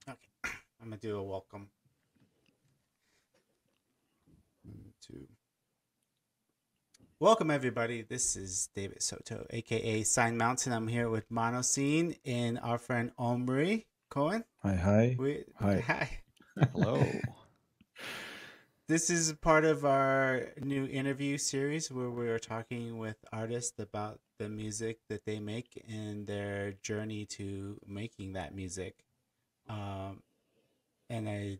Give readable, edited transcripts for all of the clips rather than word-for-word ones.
Okay, I'm gonna do a welcome to welcome everybody. This is David Soto, aka Sine Mountain. I'm here with Monoscene and our friend Omri Cohen. Hi, hi, We hi. Hi. Hello. This is part of our new interview series where we're talking with artists about the music that they make and their journey to making that music. Um, and I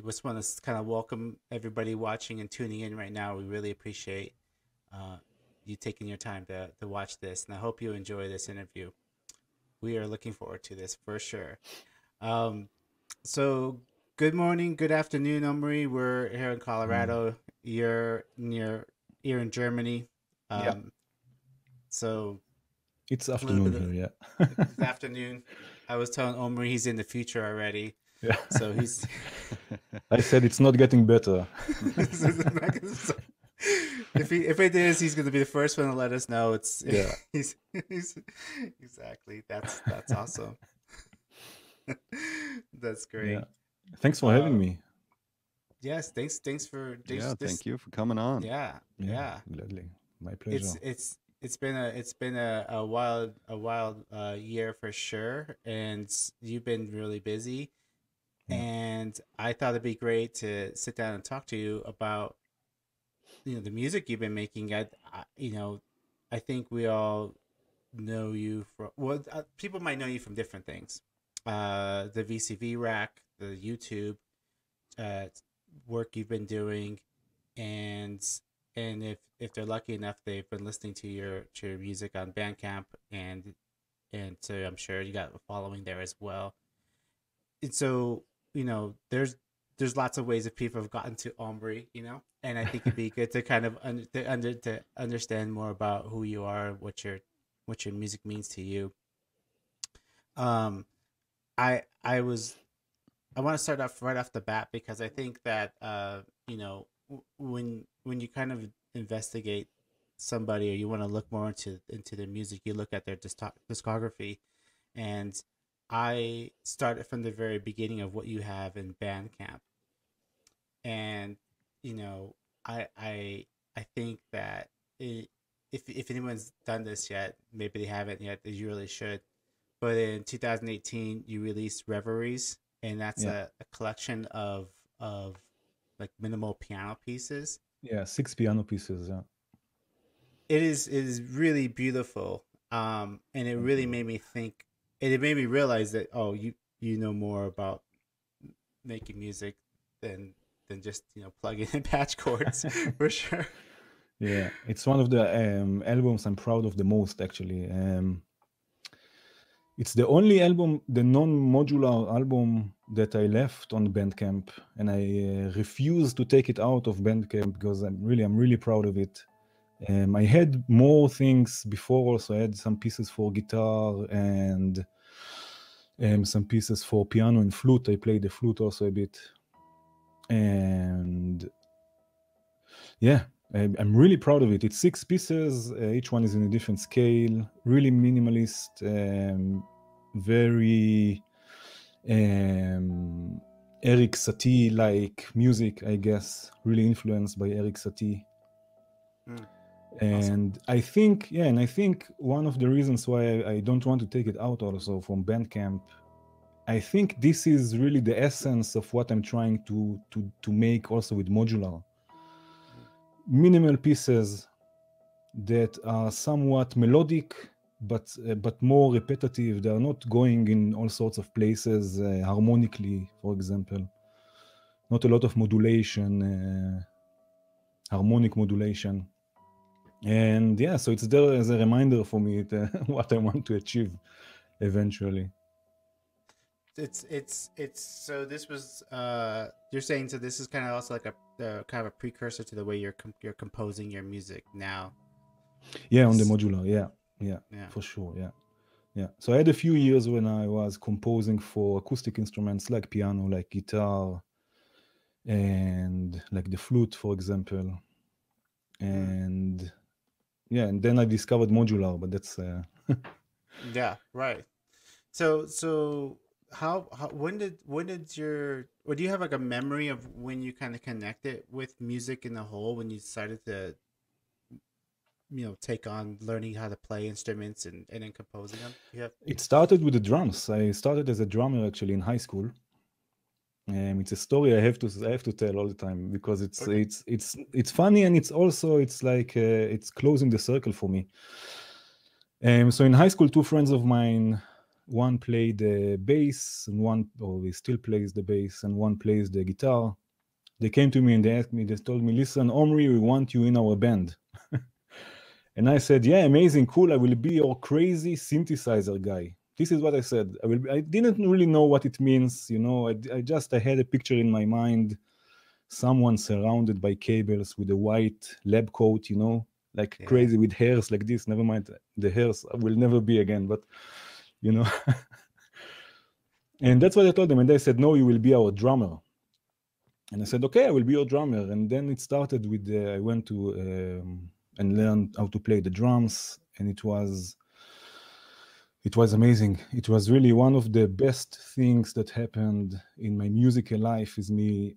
just want to kind of welcome everybody watching and tuning in right now. We really appreciate uh, you taking your time to watch this, and I hope you enjoy this interview. We are looking forward to this for sure. Um, so, good morning, good afternoon, Omri. We're here in Mm. Colorado. You're in Germany. Yeah, Um, so it's a little bit afternoon of here. this Yeah, afternoon. I was telling Omri he's in the future already, yeah. so he's I said it's not getting better. if it is, he's gonna be the first one to let us know. It's Yeah, he's exactly that's awesome. That's yeah. great. Thanks for having Uh, me. yes, thanks for Yeah, this. thank you for coming on. Yeah, Yeah, yeah. gladly. My It's pleasure. it's it's been a wild year for sure, and you've been really busy. Yeah, And I thought it'd be great to sit down and talk to you about the music you've been making. I think we all know you from people might know you from different things. The VCV rack, the YouTube uh, work you've been doing, and if they're lucky enough, they've been listening to your music on Bandcamp, and so I'm sure you got a following there as well. And so there's lots of ways that people have gotten to Ombre, and I think it'd be good to kind of to understand more about who you are, what your music means to you. Um, I was I want to start off right off the bat because I think that when you kind of investigate somebody or you want to look more into their music, you look at their discography, and I started from the very beginning of what you have in Bandcamp, and you know I think that if anyone's done this yet, maybe they haven't yet, you really should. But in 2018, you released Reveries, and that's yeah, a collection of like minimal piano pieces. yeah. Six piano pieces. Yeah, It is really beautiful, and it thank really you. made me think. And it made me realize that you know more about making music than just plugging in patch chords for sure. Yeah, it's one of the albums I'm proud of the most, actually. It's the only album, the non-modular album that I left on Bandcamp, and I refuse to take it out of Bandcamp because I'm really proud of it. I had more things before. Also, I had some pieces for guitar and some pieces for piano and flute. I played the flute also a bit, and yeah, I'm really proud of it. It's six pieces. Each one is in a different scale. Really minimalist. Very Eric Satie like music, I guess. Really influenced by Eric Satie. Mm, awesome. And I think, yeah, and I think one of the reasons why I don't want to take it out also from Bandcamp, I think this is really the essence of what I'm trying to make also with modular. Mm, Minimal pieces that are somewhat melodic, but more repetitive. They are not going in all sorts of places harmonically, for example. Not a lot of modulation, harmonic modulation. And yeah, so it's there as a reminder for me what I want to achieve eventually. it's so this was you're saying, so this is kind of also like a kind of a precursor to the way you're composing your music now. Yeah, on the This modular. Yeah, yeah, Yeah. for sure. Yeah, yeah. So I had a few years when I was composing for acoustic instruments like piano, like guitar, and like the flute, for example. Hmm. And yeah, and then I discovered modular, but that's Yeah, right. So how when did your, or do you have like a memory of when you kind of connected with music in the whole, when you decided to, take on learning how to play instruments and then composing them? Yeah. It started with the drums. I started as a drummer actually in high school. It's a story I have to tell all the time because Okay. it's funny, and it's like it's closing the circle for me. So in high school, two friends of mine, one played the bass, and he still plays the bass, and one plays the guitar. They came to me and they told me, "Listen, Omri, we want you in our band." And I said, "Yeah, amazing, cool. I will be your crazy synthesizer guy." This is what I said. I didn't really know what it means, I had a picture in my mind, someone surrounded by cables with a white lab coat, like Yeah. crazy with hairs like this. Never mind, the hairs will never be again, but and that's what I told them. And they said, "No, you will be our drummer." And I said, "Okay, I will be your drummer." And then it started with I went to and learned how to play the drums, and it was amazing. It was really one of the best things that happened in my musical life, is me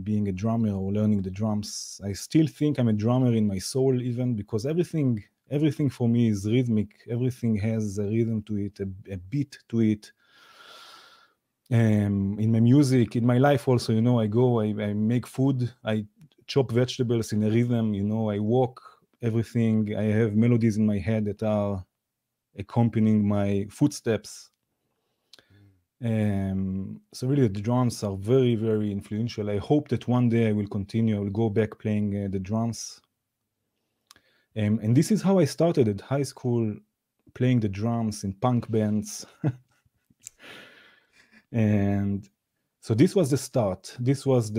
being a drummer or learning the drums. I still think I'm a drummer in my soul, even, because everything for me is rhythmic. Everything has a rhythm to it, a beat to it. In my music, in my life also, I make food, I chop vegetables in a rhythm, I walk, everything. I have melodies in my head that are accompanying my footsteps. So really the drums are very, very influential. I hope that one day I will continue. I will go back playing the drums. And this is how I started at high school, playing the drums in punk bands. And so this was the start. This was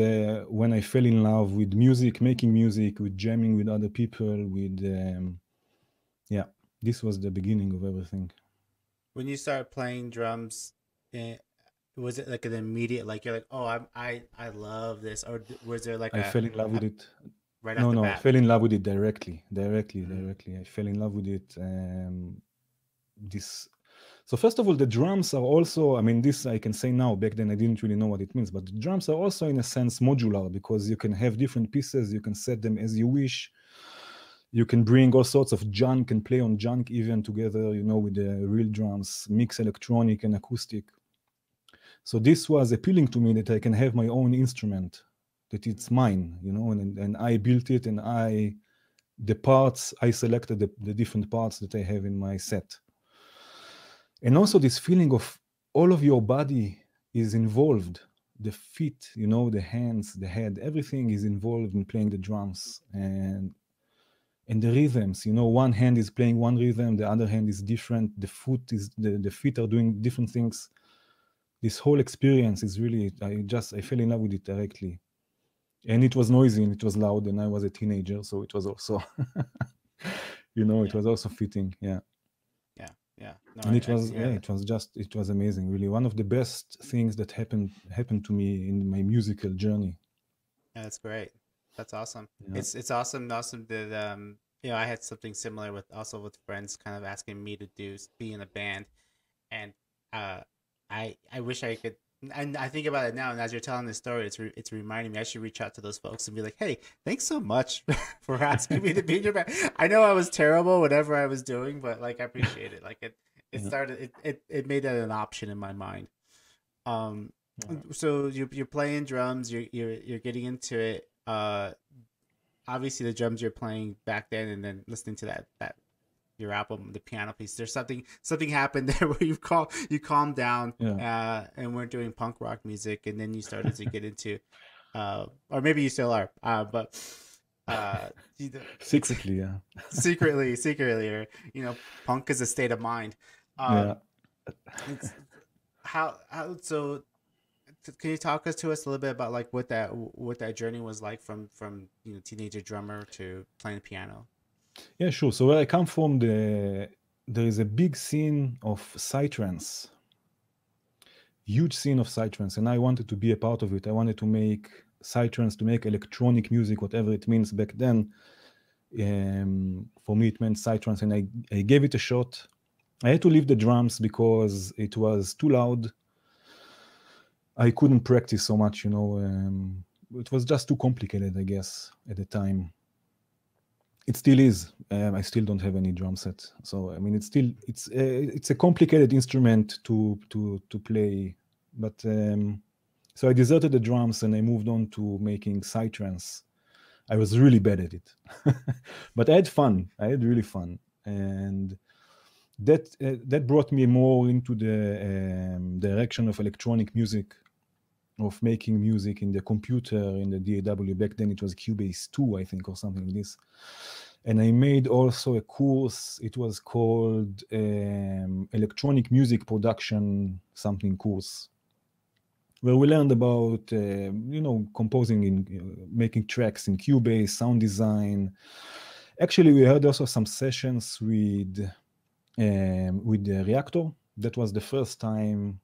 when I fell in love with music, making music, with jamming with other people, this was the beginning of everything. When you started playing drums, was it like an immediate, like you're like, oh, I love this, or was there like I fell in love with it right off the No, I bat? fell in love with it directly. I fell in love with it. So first of all, the drums are also, this I can say now, back then I didn't really know what it means, but the drums are also in a sense modular, because you can have different pieces, you can set them as you wish. You can bring all sorts of junk and play on junk even together, with the real drums, mix electronic and acoustic. So this was appealing to me, that I can have my own instrument, that it's mine, and I built it, and I selected the different parts that I have in my set. And also this feeling of all of your body is involved, the feet, the hands, the head, everything is involved in playing the drums. And the rhythms, one hand is playing one rhythm, the other hand is different, the feet are doing different things. This whole experience is really, I fell in love with it directly. And it was noisy and it was loud, and I was a teenager, so it was also, it was also fitting, yeah. Yeah. No, And it was amazing, really. One of the best things that happened to me in my musical journey. Yeah, that's great. That's awesome. Yeah. It's awesome that I had something similar with friends kind of asking me to be in a band, and I wish I could. And I think about it now, and as you're telling this story, it's reminding me I should reach out to those folks and be like, "Hey, thanks so much for asking me to be in your band. I know I was terrible, whatever I was doing, but like I appreciate it. Like it started it made that an option in my mind." So you're playing drums, you're getting into it. Obviously the drums you're playing back then, and then listening to that your album, the piano piece. There's something happened there where you calmed down, and weren't doing punk rock music, and then you started to get into, or maybe you still are, but secretly, yeah. secretly, or punk is a state of mind. How so? Can you talk to us a little bit about like what that journey was like from teenager drummer to playing piano? Yeah, sure. So where I come from, there is a big scene of psytrance, huge scene of psytrance, and I wanted to be a part of it. I wanted to make psytrance, to make electronic music, whatever it means back then. For me, it meant psytrance, and I gave it a shot. I had to leave the drums because it was too loud. I couldn't practice so much, you know. It was just too complicated, I guess, at the time. It still is. I still don't have any drum set, so I mean, it's a complicated instrument to play. But so I deserted the drums and I moved on to making psytrance. I was really bad at it, but I had fun. I had really fun, and that brought me more into the direction of electronic music, of making music in the computer, in the DAW. Back then it was Cubase 2, I think, or something like this. And I made also a course. It was called Electronic Music Production something course, where we learned about, composing, making tracks in Cubase, sound design. Actually, we had also some sessions with the Reactor. That was the first time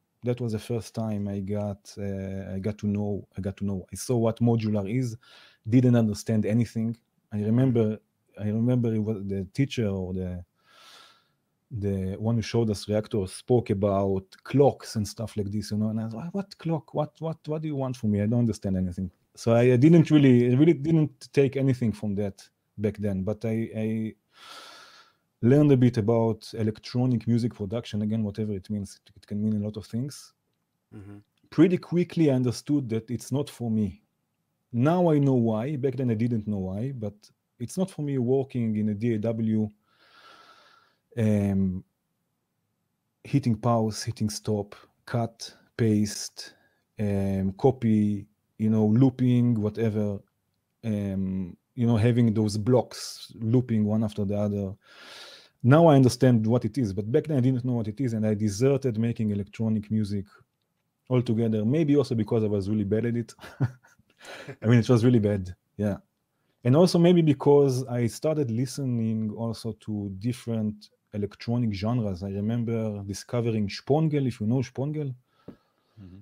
I got to know. I saw what modular is. Didn't understand anything. I remember it was the teacher or the one who showed us Reactor spoke about clocks and stuff like this, and I was like, what clock? What do you want from me? I don't understand anything. So I really didn't take anything from that back then, but I learned a bit about electronic music production. Again, whatever it means, it can mean a lot of things. Mm-hmm. Pretty quickly I understood that it's not for me. Now I know why. Back then I didn't know why, but it's not for me working in a DAW, hitting pause, hitting stop, cut, paste, copy, looping, whatever, having those blocks looping one after the other. Now I understand what it is, but back then I didn't know what it is, and I deserted making electronic music altogether. Maybe also because I was really bad at it. I mean, it was really bad, yeah. And also maybe because I started listening also to different electronic genres. I remember discovering Spongel, if you know Spongel. Mm-hmm.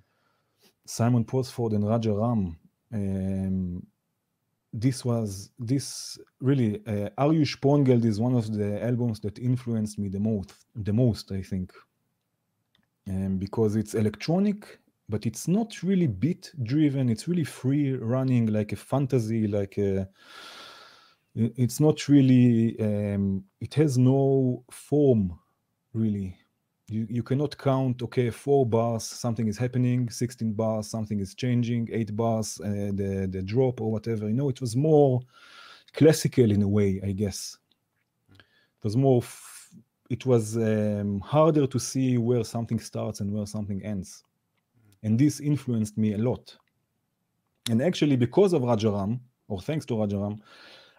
Simon Posford and Raja Ram. This really, Are You Spongeld is one of the albums that influenced me the most, I think. Because it's electronic, but it's not really beat driven. It's really free running, like a fantasy, it's not really, it has no form, really. You cannot count, okay, 4 bars, something is happening, 16 bars, something is changing, 8 bars, the drop or whatever. It was more classical in a way, I guess. It was more, it was harder to see where something starts and where something ends. And this influenced me a lot. And actually, because of Rajaram, or thanks to Rajaram,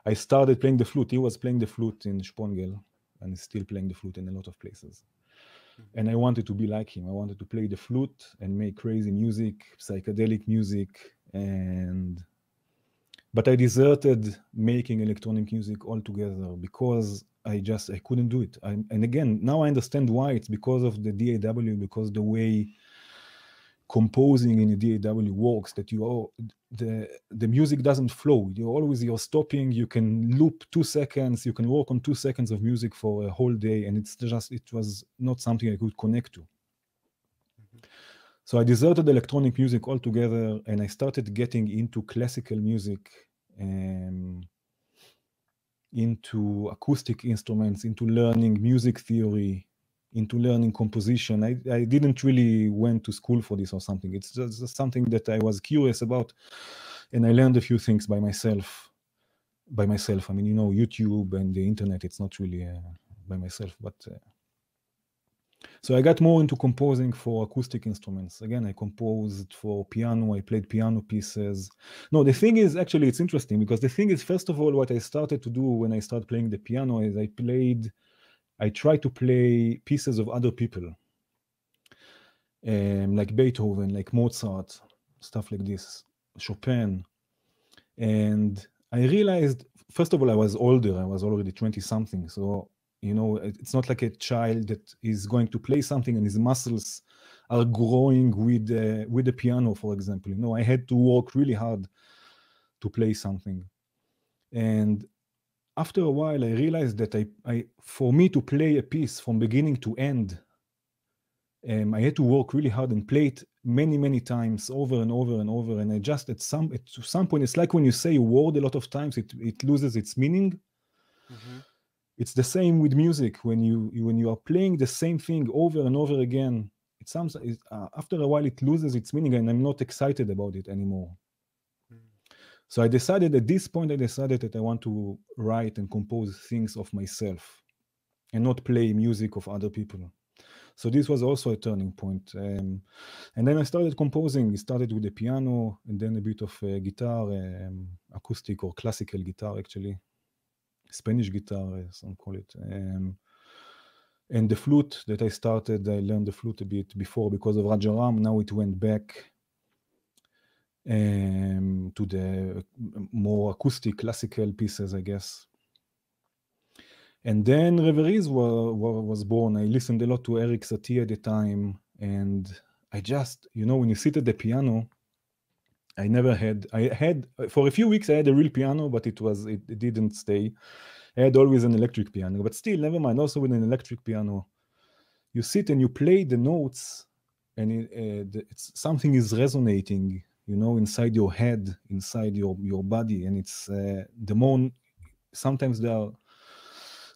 I started playing the flute. He was playing the flute in Spongel, and he's still playing the flute in a lot of places. Mm-hmm. And I wanted to be like him. I wanted to play the flute and make crazy music, psychedelic music. But I deserted making electronic music altogether because I couldn't do it. And again, now I understand why. It's because of the DAW, because the way composing in a DAW works, that the music doesn't flow. You're stopping. You can loop 2 seconds. You can work on 2 seconds of music for a whole day, and it was not something I could connect to. Mm-hmm. So I deserted electronic music altogether, and I started getting into classical music, into acoustic instruments, into learning music theory, into learning composition. I didn't really went to school for this or something. It's just something that I was curious about, and I learned a few things by myself. I mean, YouTube and the internet, it's not really by myself, but so I got more into composing for acoustic instruments. Again, I composed for piano. I played piano pieces. No, the thing is, actually, it's interesting because the thing is, first of all, what I started to do when I started playing the piano is I tried to play pieces of other people, like Beethoven, like Mozart, stuff like this, Chopin. And I realized, first of all, I was older. I was already 20-something. So, it's not like a child that is going to play something and his muscles are growing with the piano, for example. I had to work really hard to play something. And after a while, I realized that for me to play a piece from beginning to end, I had to work really hard and play it many times over and over and over. And I just to some point, it's like when you say a word a lot of times, it loses its meaning. Mm-hmm. It's the same with music. When you are playing the same thing over and over again, after a while it loses its meaning, and I'm not excited about it anymore. So I decided at this point, that I want to write and compose things of myself and not play music of other people. So this was also a turning point. And then I started composing. It started with the piano and then a bit of guitar, acoustic or classical guitar, actually. Spanish guitar, some call it. And the flute that I learned the flute a bit before because of Rajaram. Now it went back to the more acoustic classical pieces, I guess. And then Reveries was born. I listened a lot to Eric Satie at the time, and I just, when you sit at the piano, I had for a few weeks I had a real piano, but it didn't stay. I had always an electric piano, but still, never mind. Also with an electric piano, you sit and you play the notes, and something is resonating, inside your head, inside your body, and it's sometimes there are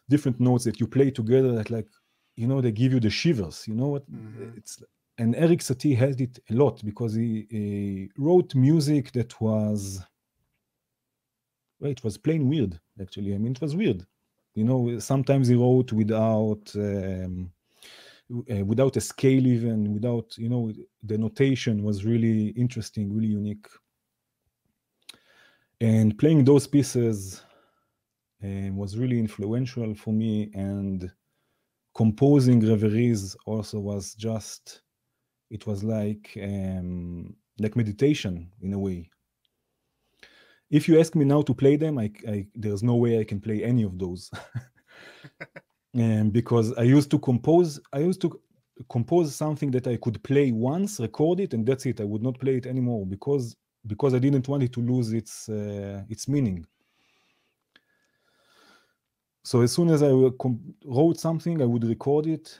different notes that you play together that they give you the shivers. You know what? Mm-hmm. And Eric Satie had it a lot because he wrote music that was plain weird, actually. I mean, it was weird. Sometimes he wrote without a scale, even without, the notation was really interesting, really unique. And playing those pieces was really influential for me, and composing Reveries also was it was like meditation in a way. If you ask me now to play them, there's no way I can play any of those. Because I used to compose something that I could play once, record it, and that's it. I would not play it anymore because I didn't want it to lose its meaning. So as soon as I wrote something, I would record it,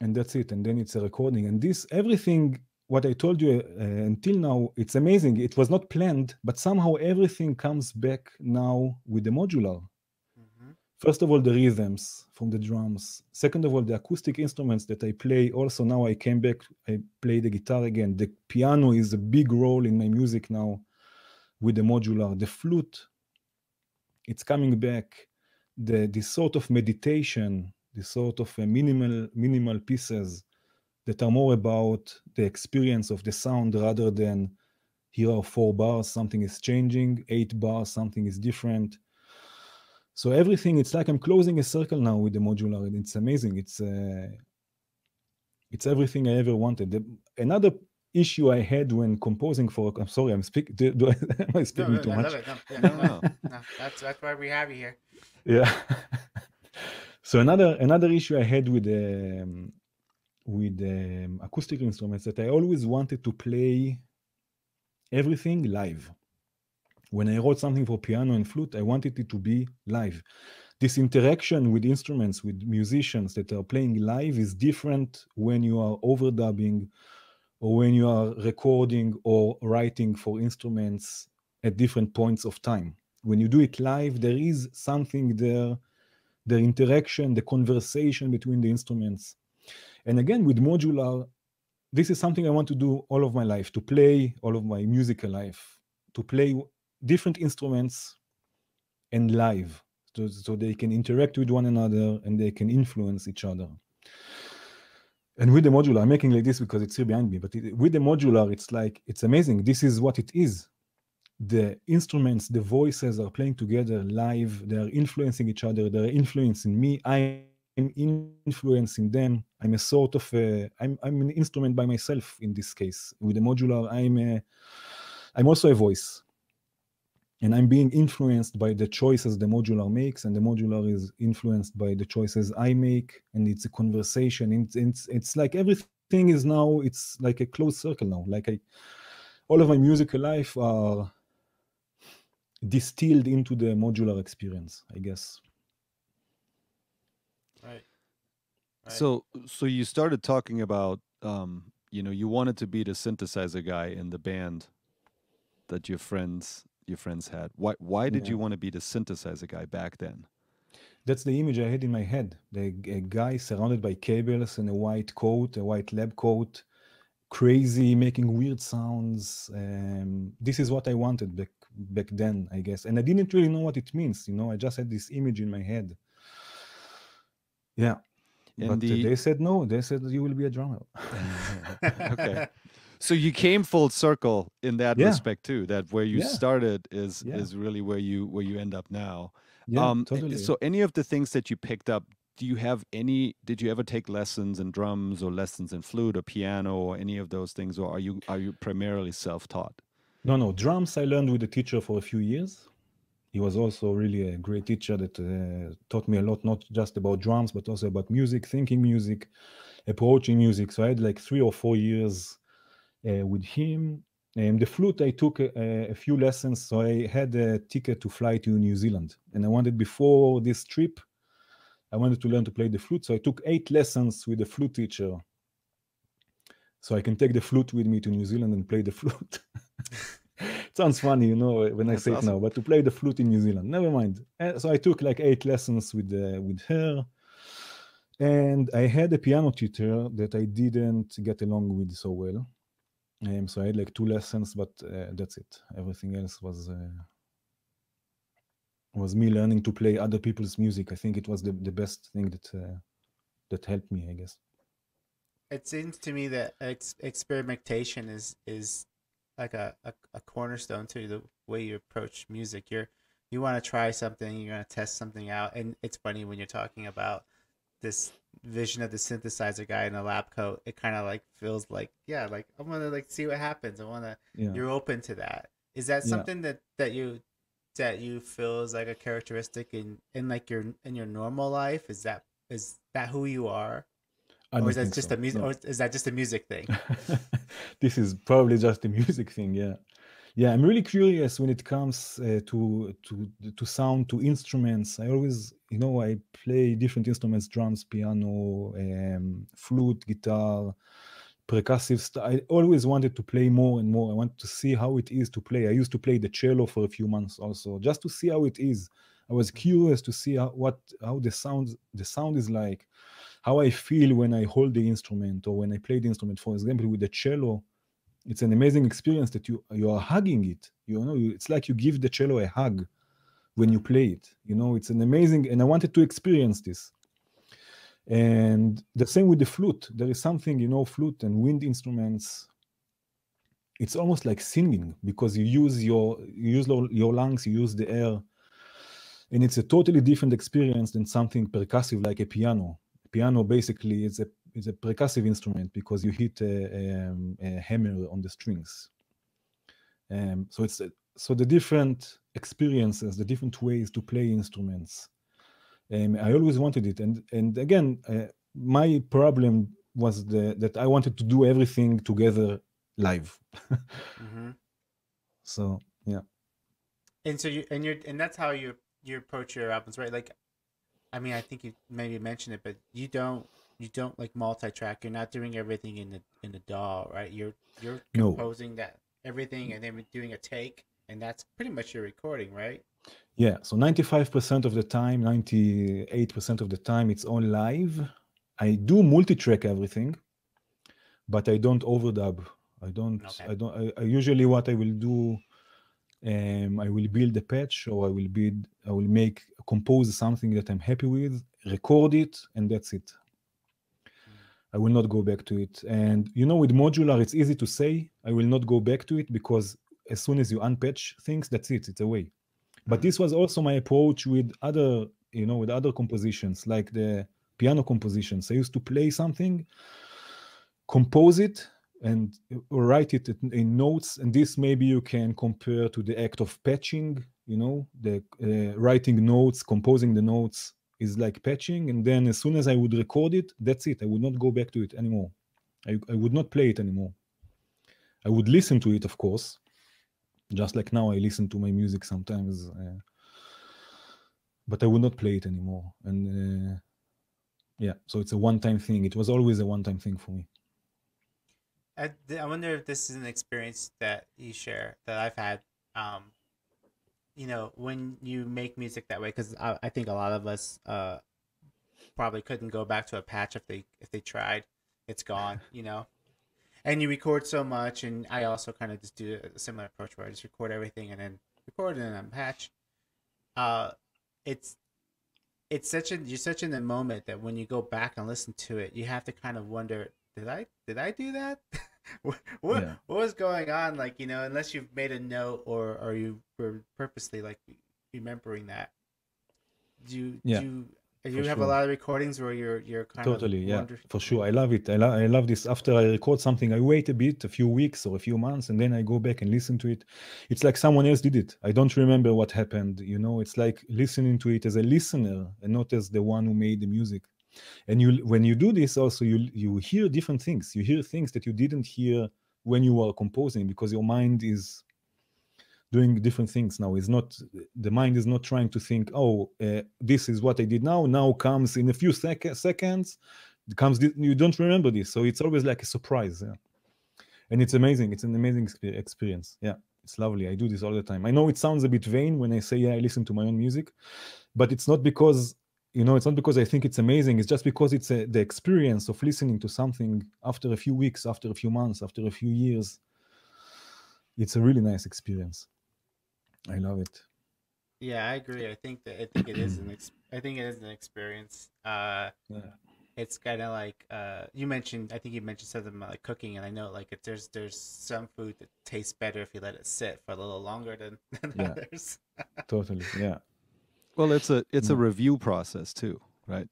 and that's it. And then it's a recording. And everything, what I told you until now, it's amazing. It was not planned, but somehow everything comes back now with the modular. Mm-hmm. First of all, the rhythms from the drums. Second of all, the acoustic instruments that I play. Also now I came back, I play the guitar again. The piano is a big role in my music now with the modular. The flute, it's coming back. This sort of meditation, this sort of minimal pieces that are more about the experience of the sound rather than here are 4 bars, something is changing, 8 bars, something is different. So everything, it's like I'm closing a circle now with the modular, and it's amazing. It's everything I ever wanted. Another issue I had when composing I'm sorry, I'm speaking. Am I speaking too much? I love it. No. That's why we have you here. Yeah. So another issue I had with acoustic instruments that I always wanted to play everything live. When I wrote something for piano and flute, I wanted it to be live. This interaction with instruments, with musicians that are playing live is different when you are overdubbing or when you are recording or writing for instruments at different points of time. When you do it live, there is something there, the interaction, the conversation between the instruments. And again, with modular, this is something I want to do all of my life, to play all of my musical life, to play different instruments and live, so they can interact with one another and they can influence each other. And with the modular, I'm making like this because it's here behind me, but with the modular, it's amazing. This is what it is. The instruments, the voices are playing together live. They're influencing each other. They're influencing me. I'm influencing them. I'm a sort of I'm an instrument by myself in this case. With the modular, I'm also a voice, and I'm being influenced by the choices the modular makes, and the modular is influenced by the choices I make, and it's a conversation. It's like everything is now. It's like a closed circle now. Like all of my musical life are distilled into the modular experience, I guess. Right. right? So you started talking about, you wanted to be the synthesizer guy in the band that your friends had. Why did Yeah. you want to be the synthesizer guy back then? That's the image I had in my head. A guy surrounded by cables in a white coat, a white lab coat, crazy, making weird sounds. This is what I wanted back then, I guess. And I didn't really know what it means. I just had this image in my head. Yeah. And But they said no. They said you will be a drummer. okay. So you came full circle in that Yeah. respect too. That where you Yeah. started is Yeah. really where you end up now. Yeah, totally. So any of the things that you picked up, did you ever take lessons in drums or lessons in flute or piano or any of those things, or are you primarily self-taught? No. Drums I learned with a teacher for a few years. He was also really a great teacher that taught me a lot, not just about drums, but also about music, thinking music, approaching music. So I had like 3 or 4 years with him. The flute, I took a few lessons. So I had a ticket to fly to New Zealand. And I wanted, before this trip, I wanted to learn to play the flute. So I took 8 lessons with a flute teacher. So I can take the flute with me to New Zealand and play the flute. It sounds funny, when I That's say it now, awesome. but to play the flute in New Zealand, never mind. So I took like 8 lessons with her. And I had a piano teacher that I didn't get along with so well. So I had like 2 lessons, but that's it. Everything else was me learning to play other people's music. I think it was the best thing that helped me, I guess. It seems to me that experimentation is like a cornerstone to the way you approach music. You want to try something, you want to test something out, and it's funny when you're talking about this vision of the synthesizer guy in a lab coat. It kind of like feels like, yeah, like I want to like see what happens. I want to. Yeah. You're open to that. Is that Yeah. something that you feel is like a characteristic in like in your normal life? Is that who you are? I Or don't is that think just so. a music? No. Or is that just a music thing? This is probably just a music thing. Yeah. I'm really curious when it comes to sound, to instruments. I always, I play different instruments: drums, piano, flute, guitar, percussive. I always wanted to play more and more. I want to see how it is to play. I used to play the cello for a few months also, just to see how it is. I was curious to see how the sound is like, how I feel when I hold the instrument or when I play the instrument. For example, with the cello, it's an amazing experience that you are hugging it. It's like you give the cello a hug when you play it. It's an amazing, and I wanted to experience this. And the same with the flute. There is something, flute and wind instruments. It's almost like singing because you use your lungs, you use the air, and it's a totally different experience than something percussive like a piano. Piano basically is a percussive instrument because you hit a hammer on the strings. So the different experiences, the different ways to play instruments. I always wanted it, and again, my problem was that I wanted to do everything together live. Mm-hmm. So yeah. And so and that's how you approach your albums, right? Like, I mean, I think you maybe mentioned it, but you don't like multi-track. You're not doing everything in the DAW, right? You're No. composing that everything and then doing a take, and that's pretty much your recording, right? Yeah. So 95% of the time, 98% of the time, it's all live. I do multi-track everything, but I don't overdub. Okay. I usually what I will do, I will build a patch, or I will compose something that I'm happy with, record it, and that's it. I will not go back to it. And with modular, it's easy to say I will not go back to it because as soon as you unpatch things, that's it. It's away. But this was also my approach with other compositions, like the piano compositions. I used to play something, compose it, and write it in notes. And this maybe you can compare to the act of patching. The writing notes, composing the notes is like patching. And then as soon as I would record it, that's it. I would not go back to it anymore. I would not play it anymore. I would listen to it, of course, just like now I listen to my music sometimes, but I would not play it anymore. And Yeah, so it's a one-time thing. It was always a one-time thing for me. I wonder if this is an experience that you share that I've had. Um, when you make music that way, because I think a lot of us probably couldn't go back to a patch if they tried. It's gone, and you record so much, and I also kind of just do a similar approach where I just record everything and then record it and then patch. Uh, it's you're such in the moment that when you go back and listen to it, you have to kind of wonder, did I do that? what Yeah, what was going on? Like, unless you've made a note or you were purposely like remembering that. yeah, Do for you have a sure. lot of recordings where you're kind of Totally, yeah, wondering? for sure. I love it. I love this. After I record something, I wait a bit, a few weeks or a few months, and then I go back and listen to it. It's like someone else did it. I don't remember what happened. It's like listening to it as a listener and not as the one who made the music. And when you do this, also you hear different things. You hear things that you didn't hear when you were composing, because your mind is doing different things now. The mind is not trying to think, oh, this is what I did now. Now comes in a few seconds. You don't remember this, so it's always like a surprise. Yeah. And it's amazing. It's an amazing experience. Yeah, it's lovely. I do this all the time. I know it sounds a bit vain when I say, yeah, I listen to my own music, but it's not because it's not because I think it's amazing. It's just because it's the experience of listening to something after a few weeks, after a few months, after a few years. It's a really nice experience. I love it. Yeah, I agree. I think it is I think it is an experience. Yeah. It's kind of like you mentioned. I think you mentioned something about like cooking, and I know like if there's some food that tastes better if you let it sit for a little longer than Yeah, others. totally. Yeah. Well, it's a No. review process too, right?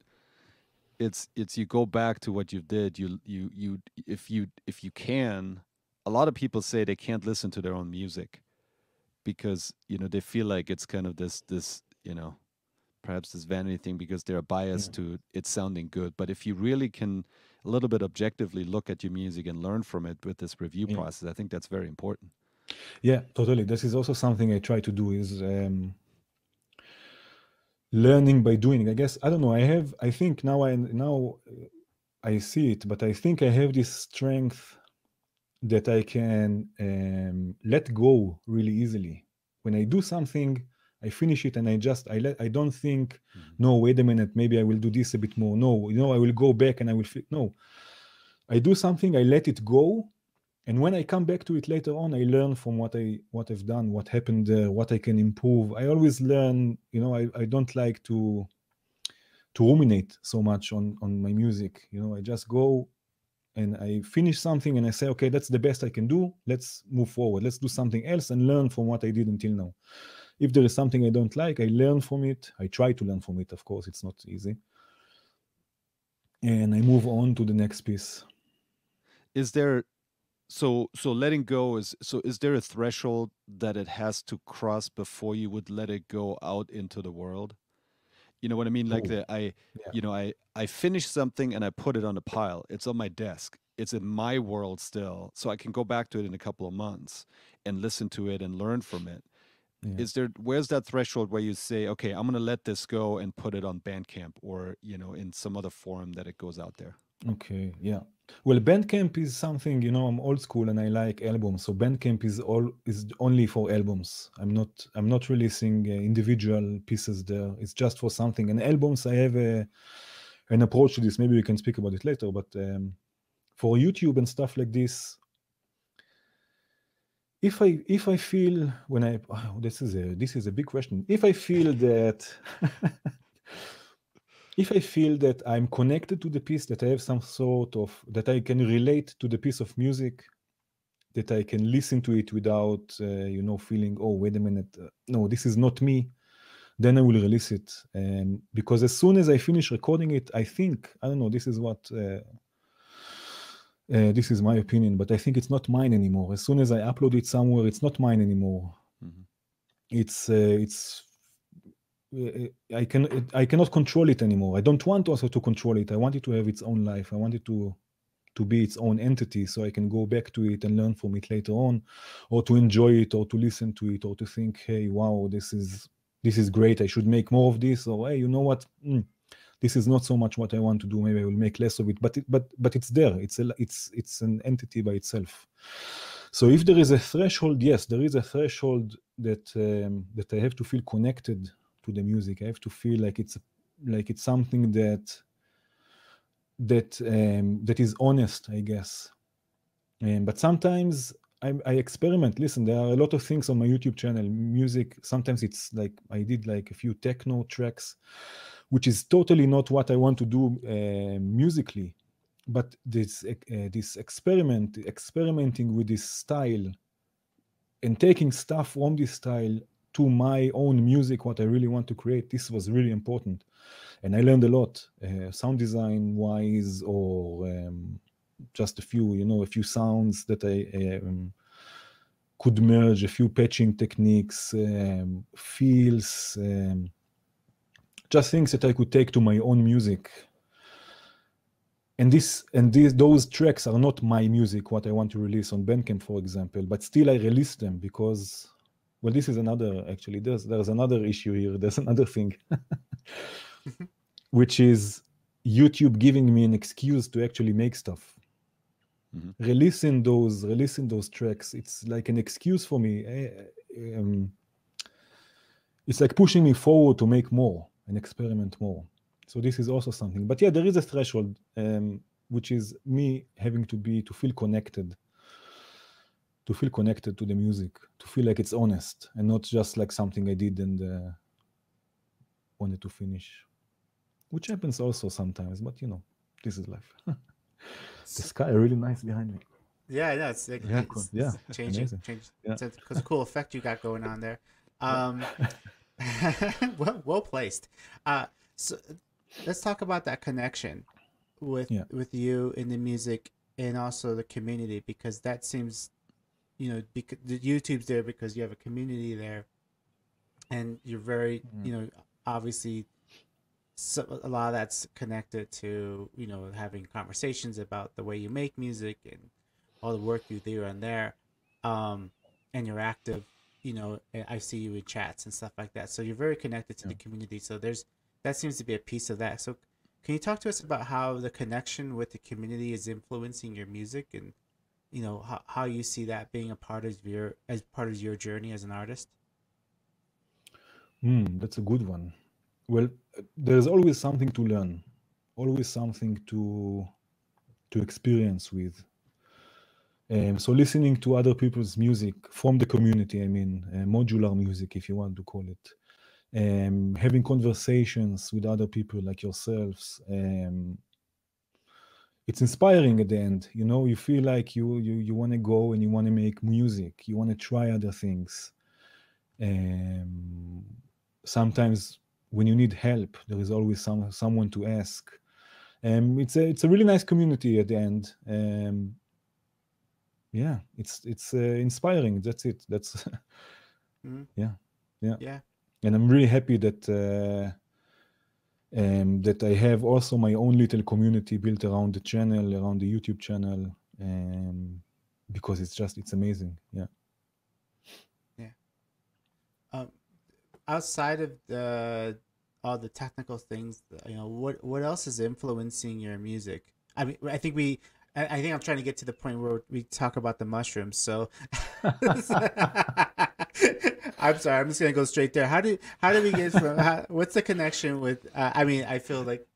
It's you go back to what you did. You if you can. A lot of people say they can't listen to their own music because they feel like it's kind of this perhaps this vanity thing because they're Yeah. biased to it sounding good. But if you really can a little bit objectively look at your music and learn from it with this review Yeah. process, I think that's very important. Yeah, totally. This is also something I try to do is learning by doing. I guess I don't know. I think now I see it, but I think I have this strength that I can let go really easily. When I do something, I finish it and I don't think, no, wait a minute, maybe I will do this a bit more. No, I will go back and I will no. I do something, I let it go, and when I come back to it later on, I learn from what I've done, what happened there, what I can improve. I always learn. I don't like to ruminate so much on my music. I just go and I finish something and I say, okay, that's the best I can do. Let's move forward. Let's do something else and learn from what I did until now. If there is something I don't like, I learn from it. I try to learn from it. Of course, it's not easy. And I move on to the next piece. Is there so letting go is there a threshold that it has to cross before you would let it go out into the world? You know what I mean? Like Oh, yeah. I finish something and I put it on a pile. It's on my desk. It's in my world still. So I can go back to it in a couple of months and listen to it and learn from it. Yeah. Where's that threshold where you say, okay, I'm gonna let this go and put it on Bandcamp or, in some other forum that it goes out there? Okay, yeah. Well, Bandcamp is something, I'm old school and I like albums. So Bandcamp is only for albums. I'm not releasing individual pieces there. It's just for something. And albums, I have an approach to this. Maybe we can speak about it later. But for YouTube and stuff like this, if I feel when I this is a big question. If I feel that if I feel that I'm connected to the piece, that I have some sort of, that I can relate to the piece of music, that I can listen to it without, feeling, oh, wait a minute, no, this is not me, then I will release it. Because as soon as I finish recording it, I think, I don't know, this is my opinion, but I think it's not mine anymore. As soon as I upload it somewhere, it's not mine anymore. Mm-hmm. I cannot control it anymore. I don't want also to control it. I want it to have its own life. I want it to be its own entity, so I can go back to it and learn from it later on, or to enjoy it, or to listen to it, or to think, hey, wow, this is great. I should make more of this, or hey, you know what? this is not so much what I want to do. Maybe I will make less of it, but it's there. It's an entity by itself. So if there is a threshold, yes, there is a threshold that that I have to feel connected to the music. I have to feel like it's something that is honest, I guess. But sometimes I experiment. Listen, there are a lot of things on my YouTube channel. Music. Sometimes it's like I did like a few techno tracks, which is totally not what I want to do musically. But this experimenting with this style and taking stuff from this style to my own music, what I really want to create, this was really important. And I learned a lot, sound design wise, or just a few sounds that I could merge, a few patching techniques, feels, just things that I could take to my own music. And those tracks are not my music, what I want to release on Bandcamp, for example, but still I release them because, well, this is another, actually, there's another issue here. There's another thing, which is YouTube giving me an excuse to actually make stuff. Mm-hmm. Releasing those tracks, it's like an excuse for me. It's like pushing me forward to make more and experiment more. So this is also something. But yeah, there is a threshold, which is me having to feel connected to the music, to feel like it's honest and not just like something I did and wanted to finish, which happens also sometimes. But this is life. The sky really nice behind me. Yeah, no, it's changing. Yeah. It's a cool effect you got going on there. Well placed. So let's talk about that connection with you in the music and also the community, because that seems, because the YouTube's there because you have a community there, and you're very, obviously, so a lot of that's connected to having conversations about the way you make music and all the work you do on there, and you're active. I see you in chats and stuff like that. So you're very connected to the community. So that seems to be a piece of that. So can you talk to us about how the connection with the community is influencing your music, and how you see that being a part of your journey as an artist? That's a good one. Well, there's always something to learn, always something to experience with. So listening to other people's music from the community, modular music, if you want to call it, having conversations with other people like yourselves, it's inspiring at the end. You feel like you want to go and you want to make music, you want to try other things. Sometimes when you need help, there is always someone to ask. It's a really nice community at the end. Yeah, it's inspiring. That's it. That's yeah. And I'm really happy that that I have also my own little community built around the channel, around the YouTube channel, because it's amazing. Yeah. Outside of all the technical things, what else is influencing your music? I think I'm trying to get to the point where we talk about the mushrooms. So I'm sorry, I'm just gonna go straight there. How do we get from? What's the connection with? I feel like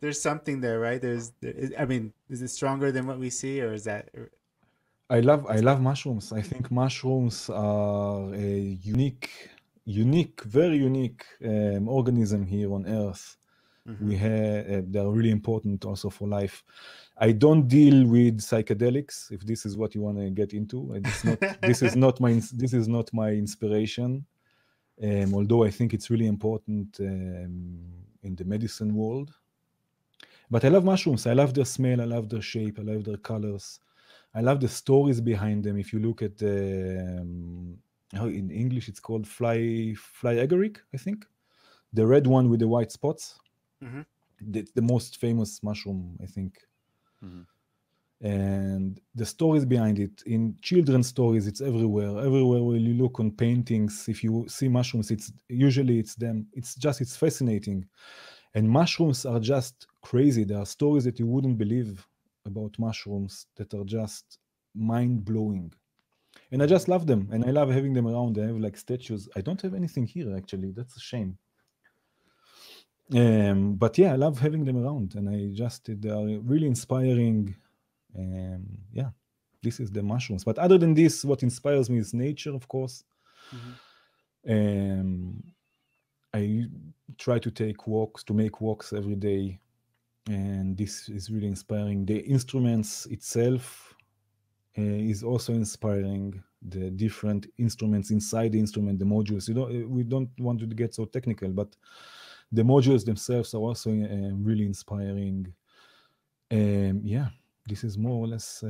there's something there, right? Is it stronger than what we see, or is that? I love mushrooms. I think mushrooms are a unique, very unique organism here on Earth. Mm-hmm. They are really important also for life. I don't deal with psychedelics, if this is what you want to get into. This is not my inspiration. Although I think it's really important in the medicine world. But I love mushrooms. I love their smell. I love their shape. I love their colors. I love the stories behind them. If you look at in English it's called fly agaric, I think, the red one with the white spots. Mm-hmm. The most famous mushroom, I think. Mm-hmm. And the stories behind it, in children's stories, it's everywhere where you look on paintings. If you see mushrooms, it's them. It's fascinating. And mushrooms are just crazy. There are stories that you wouldn't believe about mushrooms that are just mind-blowing. And I just love them, and I love having them around. I have like statues. I don't have anything here, actually. That's a shame. But yeah, I love having them around, and they are really inspiring. Yeah, this is the mushrooms. But other than this, what inspires me is nature, of course. I try to make walks every day, and this is really inspiring. The instruments itself is also inspiring. The different instruments inside the instrument, the modules. We don't want to get so technical, but the modules themselves are also really inspiring. Yeah, this is more or less.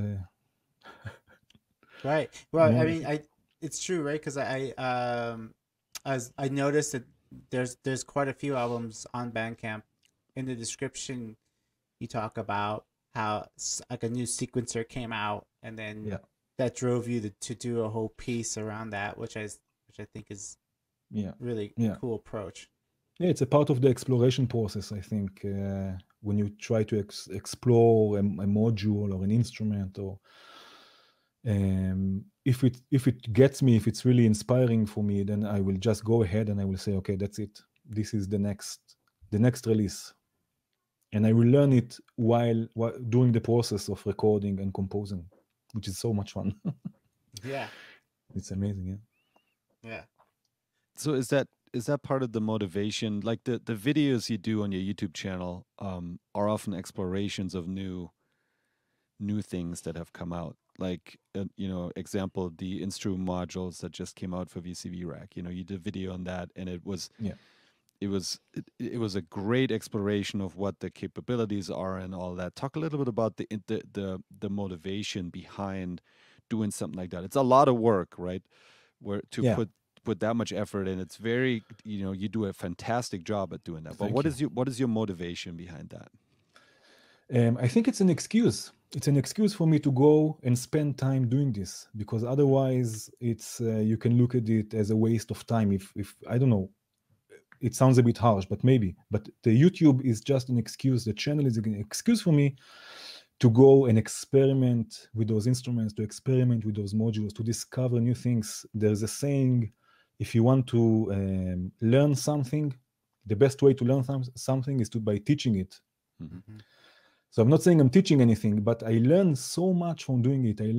Right. Well, I mean, it's true, right? Because as I noticed that there's quite a few albums on Bandcamp. In the description, you talk about how like a new sequencer came out, and then that drove you to do a whole piece around that, which I think is really cool approach. Yeah, it's a part of the exploration process, I think, when you try to explore a module or an instrument, or if it gets me, if it's really inspiring for me, then I will just go ahead and I will say, okay, that's it. This is the next release. And I will learn it while doing the process of recording and composing, which is so much fun. Yeah. It's amazing, yeah. So is that part of the motivation? Like the videos you do on your YouTube channel are often explorations of new things that have come out. Like example, the Instru modules that just came out for VCV Rack. You did a video on that, and it was it was a great exploration of what the capabilities are and all that. Talk a little bit about the motivation behind doing something like that. It's a lot of work, right? Where to put that much effort in. It's very, you do a fantastic job at doing that. But what is your motivation behind that? I think it's an excuse. It's an excuse for me to go and spend time doing this, because otherwise it's you can look at it as a waste of time. If I don't know, it sounds a bit harsh, but maybe. But the YouTube is just an excuse. The channel is an excuse for me to go and experiment with those instruments, to experiment with those modules, to discover new things. There's a saying, if you want to learn something, the best way to learn something is by teaching it. Mm-hmm. So I'm not saying I'm teaching anything, but I learned so much from doing it. I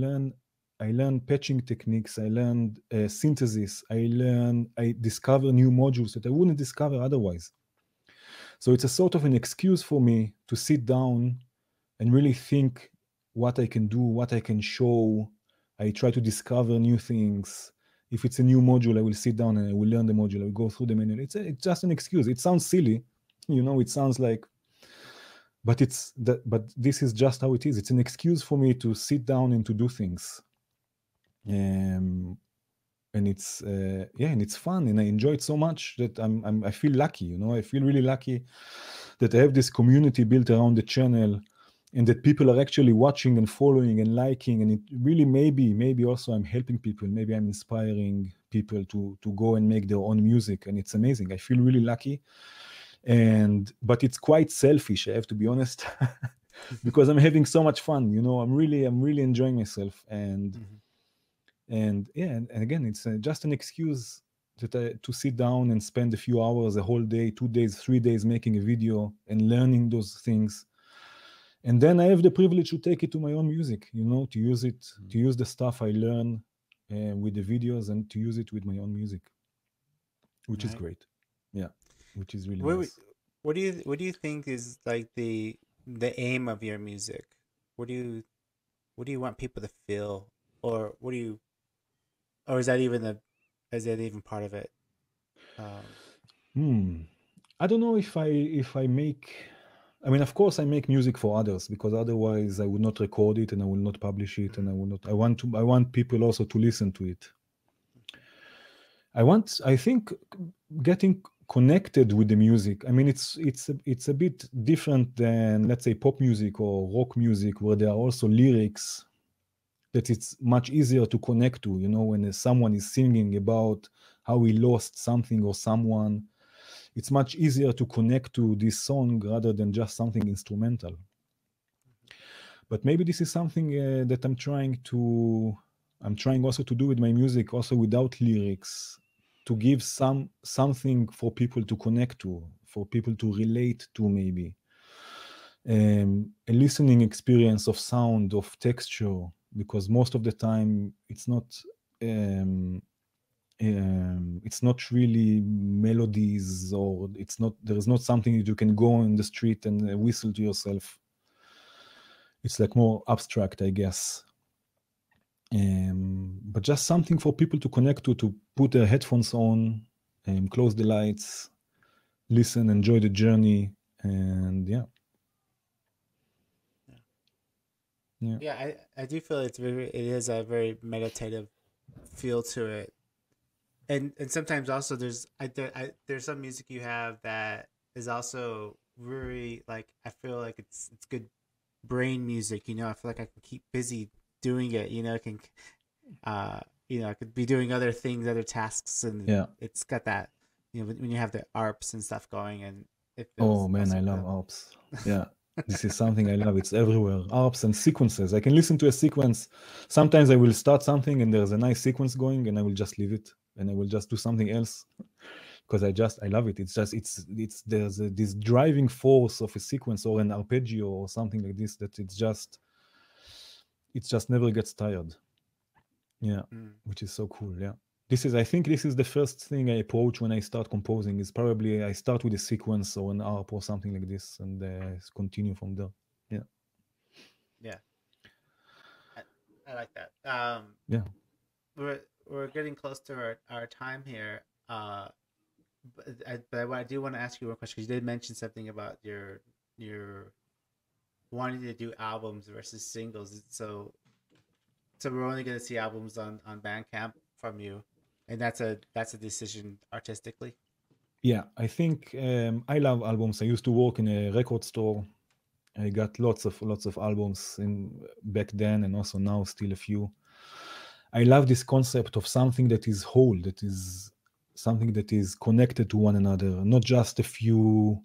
learned patching techniques. I learned synthesis. I discover new modules that I wouldn't discover otherwise. So it's a sort of an excuse for me to sit down and really think what I can do, what I can show. I try to discover new things. If it's a new module, I will sit down and I will learn the module. I will go through the manual. It's just an excuse. It sounds silly, it sounds like, but this is just how it is. It's an excuse for me to sit down and to do things. And it's and it's fun, and I enjoy it so much that I feel lucky. I feel really lucky that I have this community built around the channel, and that people are actually watching and following and liking. And it really maybe also I'm helping people. Maybe I'm inspiring people to go and make their own music, and it's amazing. I feel really lucky. But it's quite selfish, I have to be honest, because I'm having so much fun. I'm really enjoying myself, and again, it's just an excuse to sit down and spend a few hours, a whole day, 2 days, 3 days making a video and learning those things. And then I have the privilege to take it to my own music, to use it, to use the stuff I learn with the videos, and to use it with my own music, which is great. Yeah, which is really nice. What do you think is like the aim of your music? What do you want people to feel, or is that even part of it? I don't know if I make. I mean, of course, I make music for others, because otherwise I would not record it and I will not publish it, and I want people also to listen to it. I think getting connected with the music. I mean, it's a bit different than, let's say, pop music or rock music, where there are also lyrics that it's much easier to connect to, when someone is singing about how he lost something or someone. it's much easier to connect to this song rather than just something instrumental. But maybe this is something that I'm trying also to do with my music, also without lyrics, to give something for people to connect to, for people to relate to, maybe. A listening experience of sound, of texture, because most of the time it's not really melodies, or there is not something that you can go on the street and whistle to yourself. It's like more abstract, I guess. But just something for people to connect to put their headphones on, close the lights, listen, enjoy the journey, and yeah. I do feel it is a very meditative feel to it, and sometimes also there's some music you have that is also very, like, I feel like it's good brain music. I feel like I can keep busy doing it. I can, I could be doing other things, other tasks, and it's got that. When you have the ARPs and stuff going, and it feels. Oh man, I love ARPs. Yeah. This is something I love. It's everywhere. ARPs and sequences. I can listen to a sequence. Sometimes I will start something and there's a nice sequence going, and I will just leave it and I will just do something else because I love it. It's there's this driving force of a sequence or an arpeggio or something like this that it just never gets tired. Yeah, which is so cool. Yeah. I think this is the first thing I approach when I start composing. Is probably I start with a sequence or an ARP or something like this, and continue from there. Yeah. Yeah. I like that. Yeah. We're getting close to our time here. But I do want to ask you one question, because you did mention something about your wanting to do albums versus singles. So we're only going to see albums on Bandcamp from you, and that's a decision artistically. Yeah, I think I love albums. I used to work in a record store. I got lots of albums back then, and also now still a few. I love this concept of something that is whole, that is something that is connected to one another, not just a few,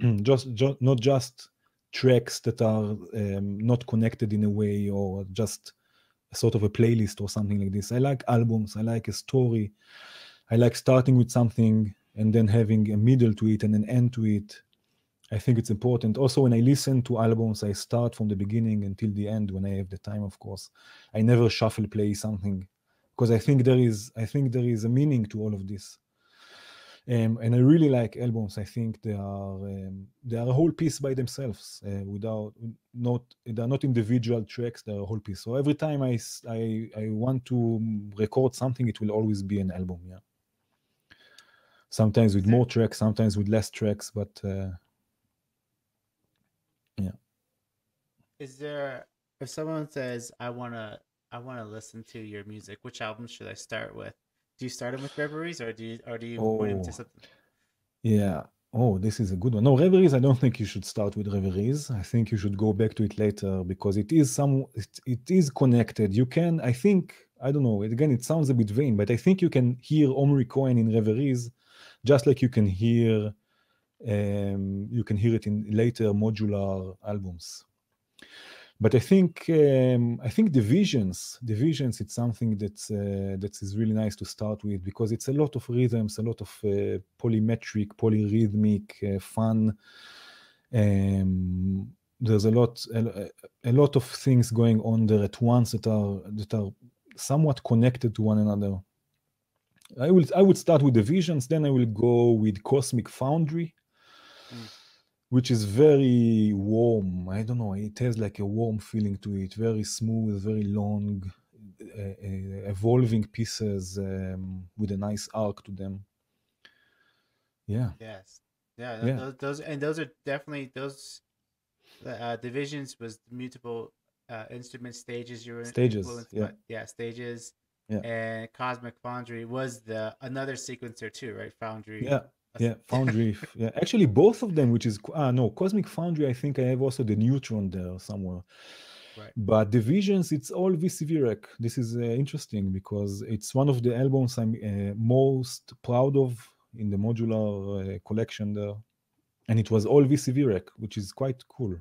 not just tracks that are not connected in a way, or just a sort of a playlist or something like this. I like albums. I like a story. I like starting with something and then having a middle to it and an end to it. I think it's important. Also, when I listen to albums, I start from the beginning until the end when I have the time, of course. I never shuffle play something, because I think there is a meaning to all of this. And I really like albums. I think they are a whole piece by themselves. They're not individual tracks. They're a whole piece. So every time I want to record something, it will always be an album. Yeah. Sometimes with more tracks, sometimes with less tracks, but yeah. Is there, if someone says, I wanna listen to your music, which album should I start with? Do you start them with Reveries, or do you point them to something? Yeah. Oh, this is a good one. No, Reveries, I don't think you should start with Reveries. I think you should go back to it later, because it is connected. You can, I think, I don't know, again, it sounds a bit vain, but I think you can hear Omri Cohen in Reveries, just like you can hear it in later modular albums. But I think Divisions, it's something that is really nice to start with, because it's a lot of rhythms, a lot of polymetric, polyrhythmic, fun. There's a lot of things going on there at once that are somewhat connected to one another. I would start with Divisions, then I will go with Cosmic Foundry. Which is very warm. I don't know. It has like a warm feeling to it. Very smooth, very long, evolving pieces with a nice arc to them. Yeah. Yes. Yeah. Those are definitely those. Divisions was multiple instrument stages. You were influenced by stages. Yeah. And Cosmic Foundry was another sequencer too, right? Foundry. Yeah, Foundry. Yeah, actually, both of them, which is no, Cosmic Foundry. I think I have also the Neutron there somewhere. Right. But Divisions, it's all VCV-Rec. This is interesting, because it's one of the albums I'm most proud of in the modular collection there, and it was all VCV rack, which is quite cool.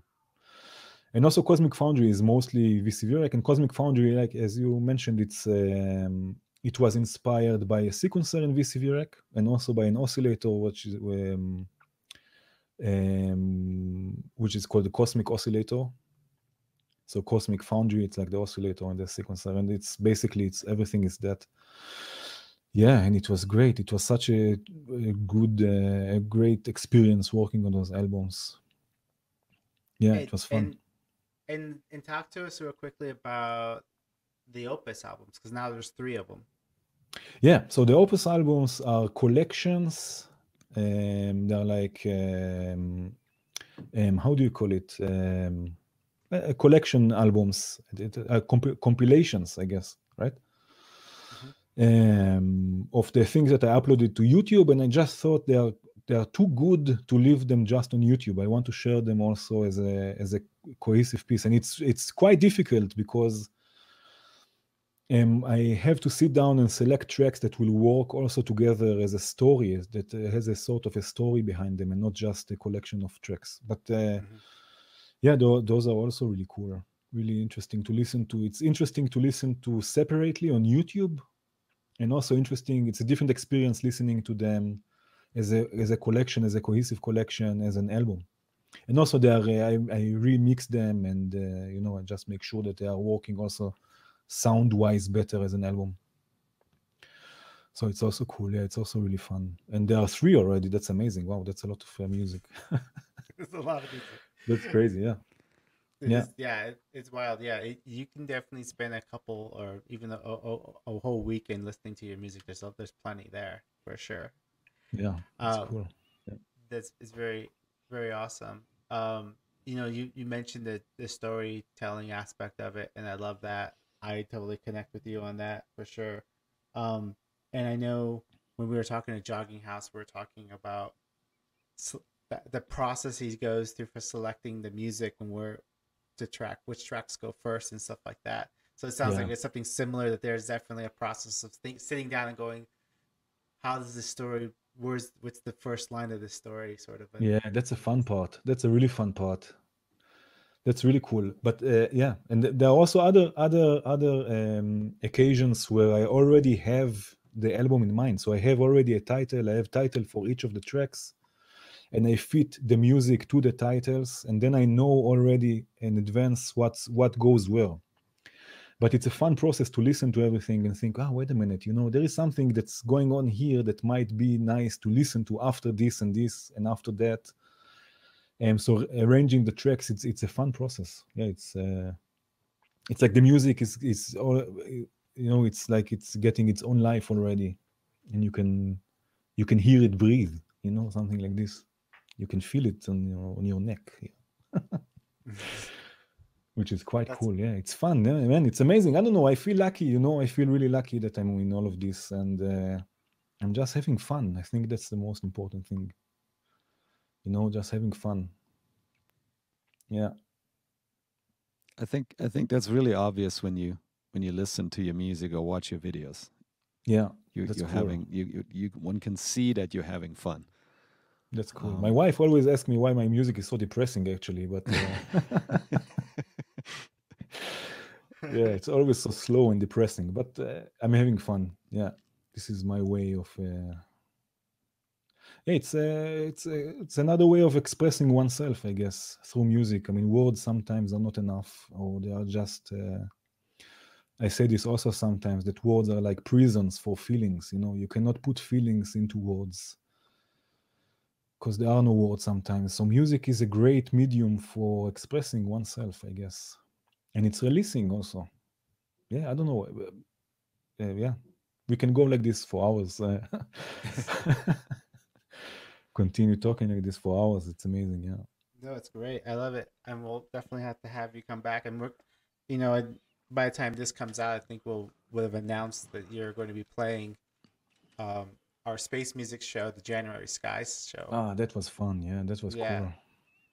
And also Cosmic Foundry is mostly VCV rack, and Cosmic Foundry, like as you mentioned, it was inspired by a sequencer in VCV rack and also by an oscillator, which is called the Cosmic Oscillator. So Cosmic Foundry, it's like the oscillator and the sequencer, and it's basically everything is that. Yeah, and it was great. It was such a great experience working on those albums. Yeah, it was fun. And talk to us real quickly about the Opus albums, because now there's 3 of them. Yeah, so the Opus albums are collections. They're like how do you call it? Collection albums, compilations, I guess, right? Of the things that I uploaded to YouTube, and I just thought they are too good to leave them just on YouTube. I want to share them also as a cohesive piece, and it's quite difficult because I have to sit down and select tracks that will work also together as a story that has a sort of a story behind them, and not just a collection of tracks. But yeah, those are also really cool, really interesting to listen to. It's interesting to listen to separately on YouTube. And also interesting, it's a different experience listening to them as a collection, as a cohesive collection, as an album. And also I remix them, and I just make sure that they are working also sound-wise better as an album. So it's also cool. Yeah, it's also really fun. And there are 3 already. That's amazing. Wow, that's a lot of music. It's a lot of music. That's crazy. Yeah. It's wild. Yeah, you can definitely spend a couple or even a whole weekend listening to your music. There's plenty there for sure. Yeah, that's cool. Yeah. That's very, very awesome. You mentioned the storytelling aspect of it, and I love that. I totally connect with you on that for sure. And I know when we were talking to Jogging House, we were talking about the process he goes through for selecting the music and which tracks go first and stuff like that. So it sounds like it's something similar, that there's definitely a process of sitting down and going, how does this story, what's the first line of the story, sort of. Yeah, that's a fun part. That's a really fun part. That's really cool. But yeah, and there are also other occasions where I already have the album in mind. So I have already a title. I have title for each of the tracks, and I fit the music to the titles, and then I know already in advance what goes where. But it's a fun process to listen to everything and think, wait a minute, there is something that's going on here that might be nice to listen to after this and this and after that. And so arranging the tracks, it's a fun process. Yeah, it's like the music is all, it's like it's getting its own life already, and you can hear it breathe, something like this. You can feel it on your neck. Yeah. Which is quite cool. Yeah, it's fun. Yeah, man, it's amazing. I don't know. I feel lucky. I feel really lucky that I'm in all of this, and I'm just having fun. I think that's the most important thing. Just having fun. Yeah. I think that's really obvious when you listen to your music or watch your videos. Yeah, you're cool. having one can see that you're having fun. That's cool. My wife always asks me why my music is so depressing, actually, but yeah, it's always so slow and depressing. But I'm having fun. Yeah, this is my way of. It's another way of expressing oneself, I guess, through music. I mean, words sometimes are not enough, or they are just. I say this also sometimes, that words are like prisons for feelings. You cannot put feelings into words, because there are no words sometimes. So music is a great medium for expressing oneself, I guess. And it's releasing also. Yeah, I don't know. Yeah, we can go like this for hours. Continue talking like this for hours. It's amazing. Yeah. No, it's great. I love it. And we'll definitely have to have you come back. And we're, by the time this comes out, I think we'll have announced that you're going to be playing our space music show, the January Skies show. That was fun. Yeah, that was cool.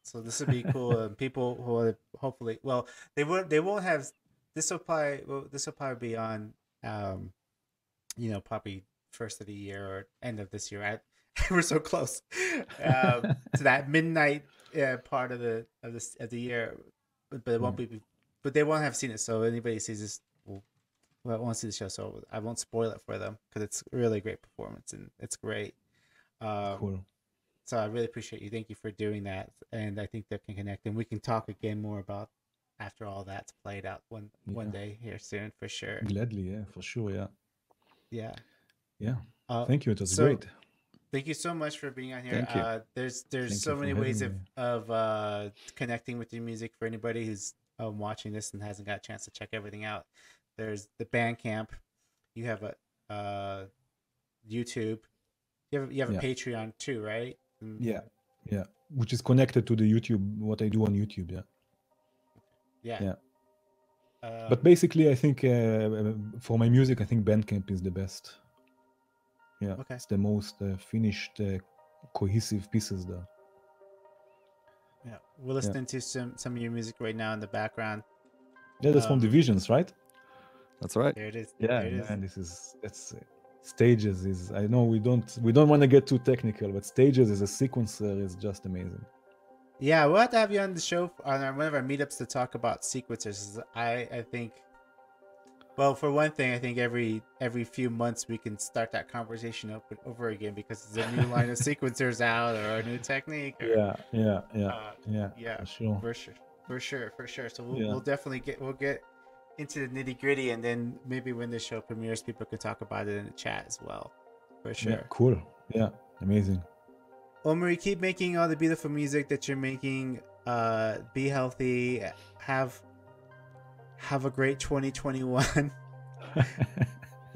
So this would be cool. And people who will hopefully, well, they won't have, this will probably be on, probably first of the year or end of this year. We're so close to that midnight part of the year, but it won't be. But they won't have seen it, so anybody sees this won't see the show. So I won't spoil it for them because it's a really great performance and it's great. Cool. So I really appreciate you. Thank you for doing that, and I think that can connect, and we can talk again more about after all that's played out one day here soon for sure. Gladly, yeah, for sure, yeah. Yeah. Thank you. It was great. Thank you so much for being on here. Thank you. There's so many ways of connecting with your music for anybody who's watching this and hasn't got a chance to check everything out. There's the Bandcamp. You have a YouTube. You have a Patreon too, right? Yeah, which is connected to the YouTube. What I do on YouTube, yeah. But basically, I think for my music, I think Bandcamp is the best. Yeah, it's the most finished, cohesive pieces there. Yeah, we're listening to some of your music right now in the background. Yeah, that's from Divisions, right? That's right. There it is. Yeah, man, that's Stages is. I know we don't want to get too technical, but Stages as a sequencer is just amazing. Yeah, we'll have to have you on the show on one of our meetups to talk about sequencers. I think. Well, for one thing, I think every few months we can start that conversation over again because there's a new line of sequencers out or a new technique. Or, Yeah, for sure. So we'll definitely get into the nitty gritty, and then maybe when the show premieres, people could talk about it in the chat as well. For sure. Yeah, cool. Yeah, amazing. Omri, keep making all the beautiful music that you're making. Be healthy. Have a great 2021.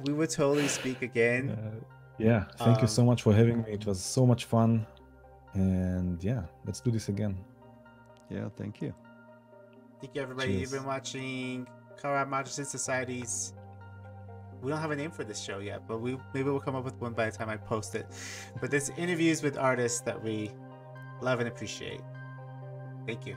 We will totally speak again. Thank you so much for having me. It was so much fun. And let's do this again. Yeah, thank you. Thank you, everybody. Cheers. You've been watching Colorado Modular Synth Society's. We don't have a name for this show yet, but maybe we'll come up with one by the time I post it. But this interviews with artists that we love and appreciate. Thank you.